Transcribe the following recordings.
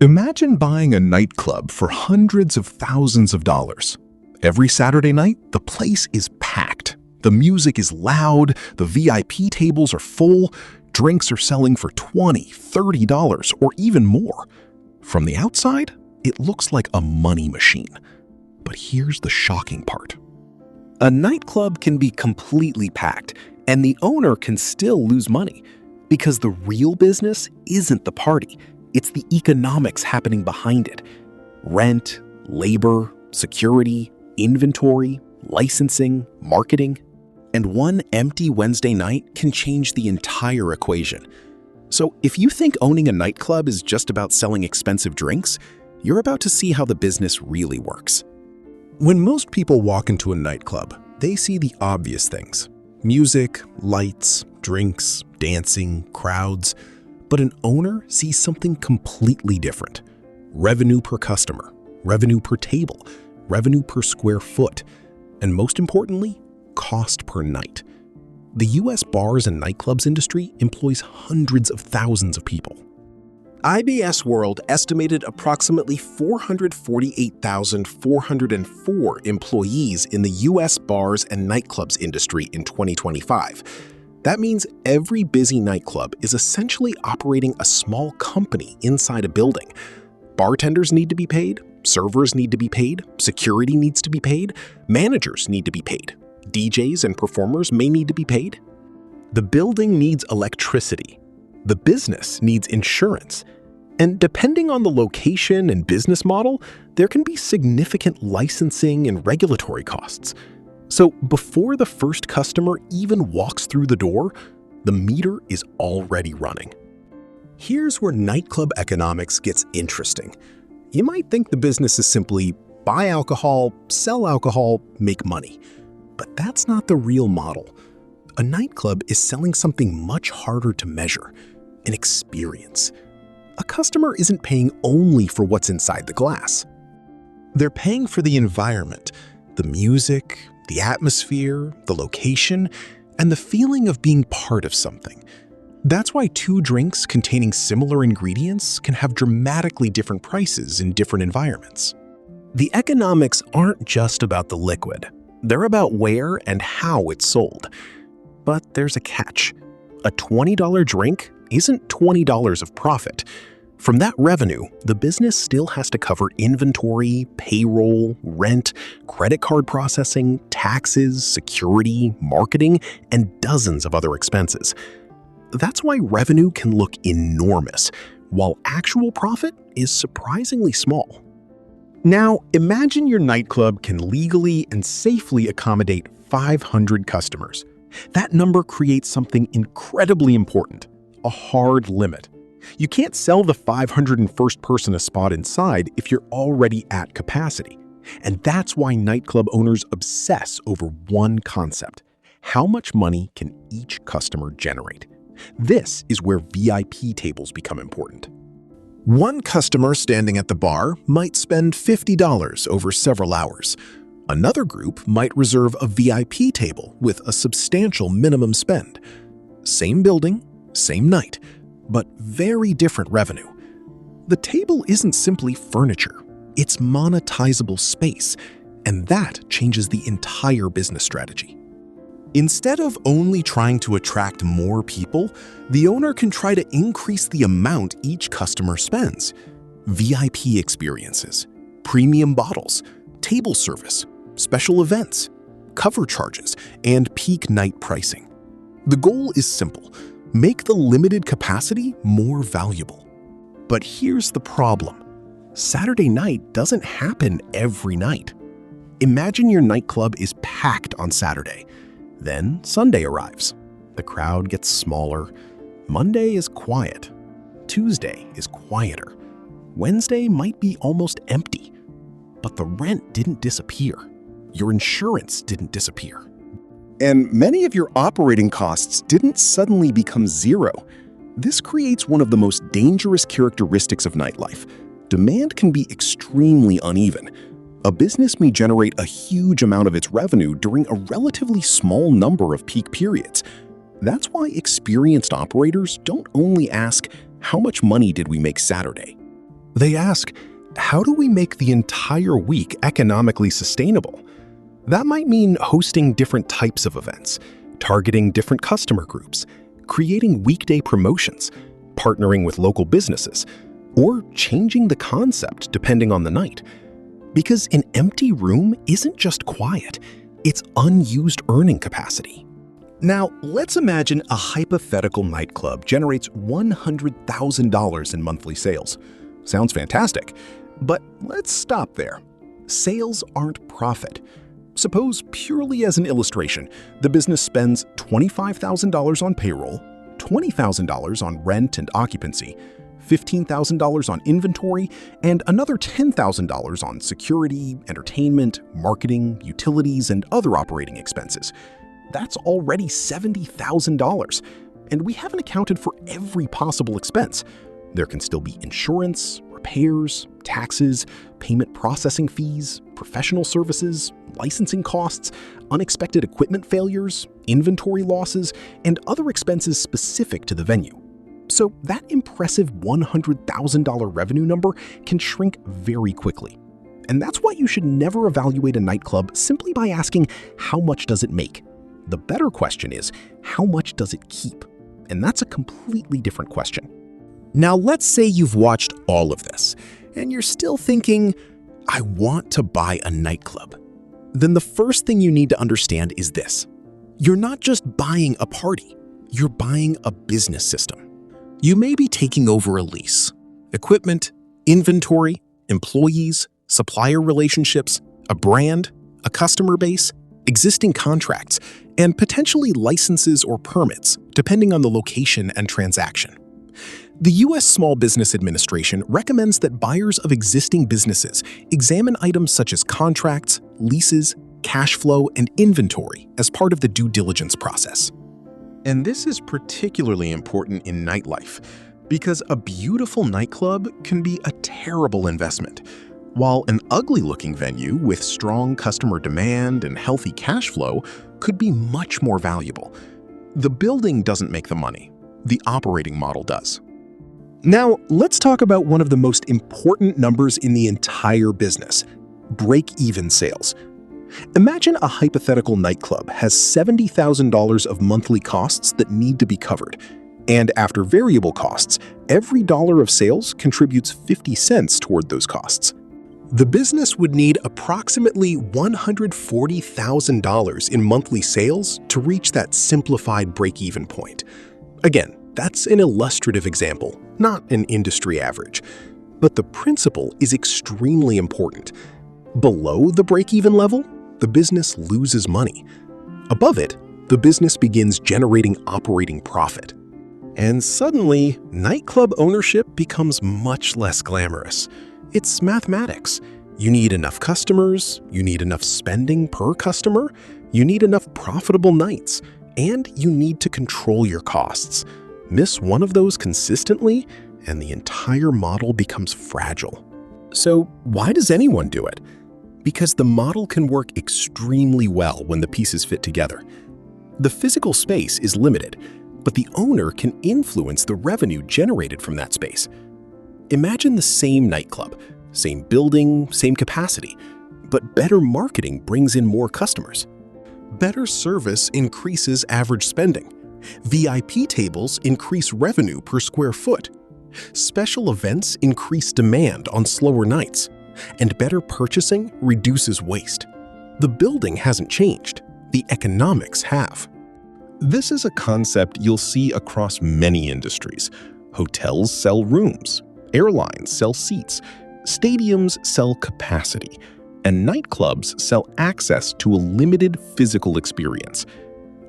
Imagine buying a nightclub for hundreds of thousands of dollars. Every Saturday night, the place is packed. The music is loud, the VIP tables are full, drinks are selling for $20, $30, or even more. From the outside, it looks like a money machine. But here's the shocking part. A nightclub can be completely packed, and the owner can still lose money. Because the real business isn't the party. It's the economics happening behind it. Rent, labor, security, inventory, licensing, marketing. And one empty Wednesday night can change the entire equation. So if you think owning a nightclub is just about selling expensive drinks, you're about to see how the business really works. When most people walk into a nightclub, they see the obvious things: music, lights, drinks, dancing, crowds. But an owner sees something completely different. Revenue per customer, revenue per table, revenue per square foot, and most importantly, cost per night. The US bars and nightclubs industry employs hundreds of thousands of people. IBS World estimated approximately 448,404 employees in the US bars and nightclubs industry in 2025. That means every busy nightclub is essentially operating a small company inside a building. Bartenders need to be paid, servers need to be paid, security needs to be paid, managers need to be paid, DJs and performers may need to be paid. The building needs electricity. The business needs insurance. And depending on the location and business model, there can be significant licensing and regulatory costs. So before the first customer even walks through the door, the meter is already running. Here's where nightclub economics gets interesting. You might think the business is simply buy alcohol, sell alcohol, make money. But that's not the real model. A nightclub is selling something much harder to measure: an experience. A customer isn't paying only for what's inside the glass. They're paying for the environment, the music, the atmosphere, the location, and the feeling of being part of something. That's why two drinks containing similar ingredients can have dramatically different prices in different environments. The economics aren't just about the liquid. They're about where and how it's sold. But there's a catch. A $20 drink isn't $20 of profit. From that revenue, the business still has to cover inventory, payroll, rent, credit card processing, taxes, security, marketing, and dozens of other expenses. That's why revenue can look enormous, while actual profit is surprisingly small. Now, imagine your nightclub can legally and safely accommodate 500 customers. That number creates something incredibly important: a hard limit. You can't sell the 501st person a spot inside if you're already at capacity. And that's why nightclub owners obsess over one concept: how much money can each customer generate? This is where VIP tables become important. One customer standing at the bar might spend $50 over several hours. Another group might reserve a VIP table with a substantial minimum spend. Same building, same night, but very different revenue. The table isn't simply furniture, it's monetizable space, and that changes the entire business strategy. Instead of only trying to attract more people, the owner can try to increase the amount each customer spends. VIP experiences, premium bottles, table service, special events, cover charges, and peak night pricing. The goal is simple: make the limited capacity more valuable. But here's the problem. Saturday night doesn't happen every night. Imagine your nightclub is packed on Saturday. Then Sunday arrives. The crowd gets smaller. Monday is quiet. Tuesday is quieter. Wednesday might be almost empty. But the rent didn't disappear. Your insurance didn't disappear. And many of your operating costs didn't suddenly become zero. This creates one of the most dangerous characteristics of nightlife. Demand can be extremely uneven. A business may generate a huge amount of its revenue during a relatively small number of peak periods. That's why experienced operators don't only ask, "How much money did we make Saturday?" They ask, how do we make the entire week economically sustainable? That might mean hosting different types of events, targeting different customer groups, creating weekday promotions, partnering with local businesses, or changing the concept depending on the night. Because an empty room isn't just quiet, it's unused earning capacity. Now, let's imagine a hypothetical nightclub generates $100,000 in monthly sales. Sounds fantastic, but let's stop there. Sales aren't profit. Suppose, purely as an illustration, the business spends $25,000 on payroll, $20,000 on rent and occupancy, $15,000 on inventory, and another $10,000 on security, entertainment, marketing, utilities, and other operating expenses. That's already $70,000, and we haven't accounted for every possible expense. There can still be insurance, repairs, taxes, payment processing fees, professional services, licensing costs, unexpected equipment failures, inventory losses, and other expenses specific to the venue. So that impressive $100,000 revenue number can shrink very quickly. And that's why you should never evaluate a nightclub simply by asking, how much does it make? The better question is, how much does it keep? And that's a completely different question. Now, let's say you've watched all of this, and you're still thinking, I want to buy a nightclub. Then the first thing you need to understand is this. You're not just buying a party, you're buying a business system. You may be taking over a lease, equipment, inventory, employees, supplier relationships, a brand, a customer base, existing contracts, and potentially licenses or permits, depending on the location and transaction. The U.S. Small Business Administration recommends that buyers of existing businesses examine items such as contracts, leases, cash flow, and inventory as part of the due diligence process. And this is particularly important in nightlife, because a beautiful nightclub can be a terrible investment, while an ugly-looking venue with strong customer demand and healthy cash flow could be much more valuable. The building doesn't make the money, the operating model does. Now, let's talk about one of the most important numbers in the entire business: break-even sales. Imagine a hypothetical nightclub has $70,000 of monthly costs that need to be covered. And after variable costs, every dollar of sales contributes 50 cents toward those costs. The business would need approximately $140,000 in monthly sales to reach that simplified break-even point. Again, that's an illustrative example, not an industry average. But the principle is extremely important. Below the break-even level, the business loses money. Above it, the business begins generating operating profit. And suddenly, nightclub ownership becomes much less glamorous. It's mathematics. You need enough customers, you need enough spending per customer, you need enough profitable nights, and you need to control your costs. Miss one of those consistently, and the entire model becomes fragile. So why does anyone do it? Because the model can work extremely well when the pieces fit together. The physical space is limited, but the owner can influence the revenue generated from that space. Imagine the same nightclub, same building, same capacity, but better marketing brings in more customers. Better service increases average spending. VIP tables increase revenue per square foot. Special events increase demand on slower nights. And better purchasing reduces waste. The building hasn't changed, the economics have. This is a concept you'll see across many industries. Hotels sell rooms, airlines sell seats, stadiums sell capacity, and nightclubs sell access to a limited physical experience.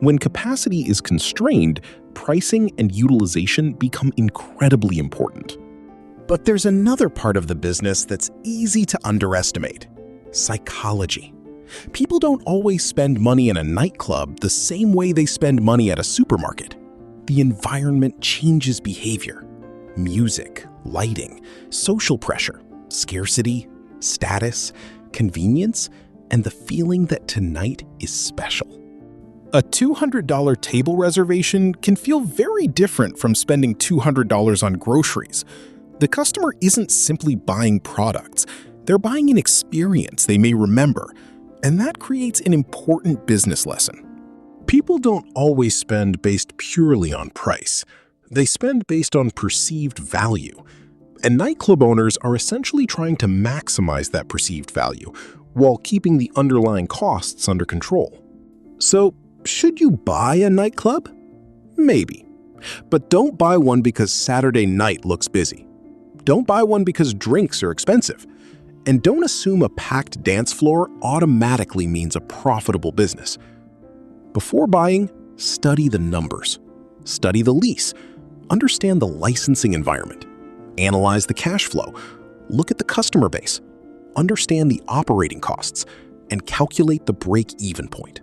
When capacity is constrained, pricing and utilization become incredibly important. But there's another part of the business that's easy to underestimate: psychology. People don't always spend money in a nightclub the same way they spend money at a supermarket. The environment changes behavior. Music, lighting, social pressure, scarcity, status, convenience, and the feeling that tonight is special. A $200 table reservation can feel very different from spending $200 on groceries. The customer isn't simply buying products. They're buying an experience they may remember, and that creates an important business lesson. People don't always spend based purely on price. They spend based on perceived value. And nightclub owners are essentially trying to maximize that perceived value while keeping the underlying costs under control. So, should you buy a nightclub? Maybe. But don't buy one because Saturday night looks busy. Don't buy one because drinks are expensive. And don't assume a packed dance floor automatically means a profitable business. Before buying, study the numbers. Study the lease. Understand the licensing environment. Analyze the cash flow. Look at the customer base. Understand the operating costs. And calculate the break-even point.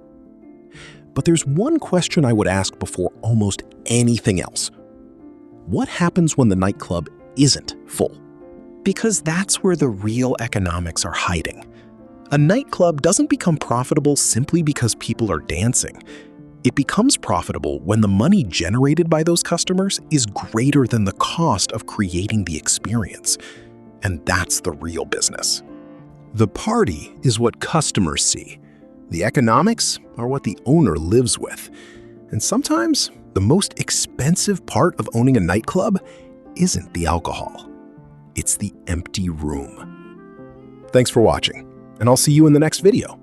But there's one question I would ask before almost anything else. What happens when the nightclub isn't full? Because that's where the real economics are hiding. A nightclub doesn't become profitable simply because people are dancing. It becomes profitable when the money generated by those customers is greater than the cost of creating the experience. And that's the real business. The party is what customers see. The economics are what the owner lives with. And sometimes the most expensive part of owning a nightclub isn't the alcohol. It's the empty room. Thanks for watching, and I'll see you in the next video.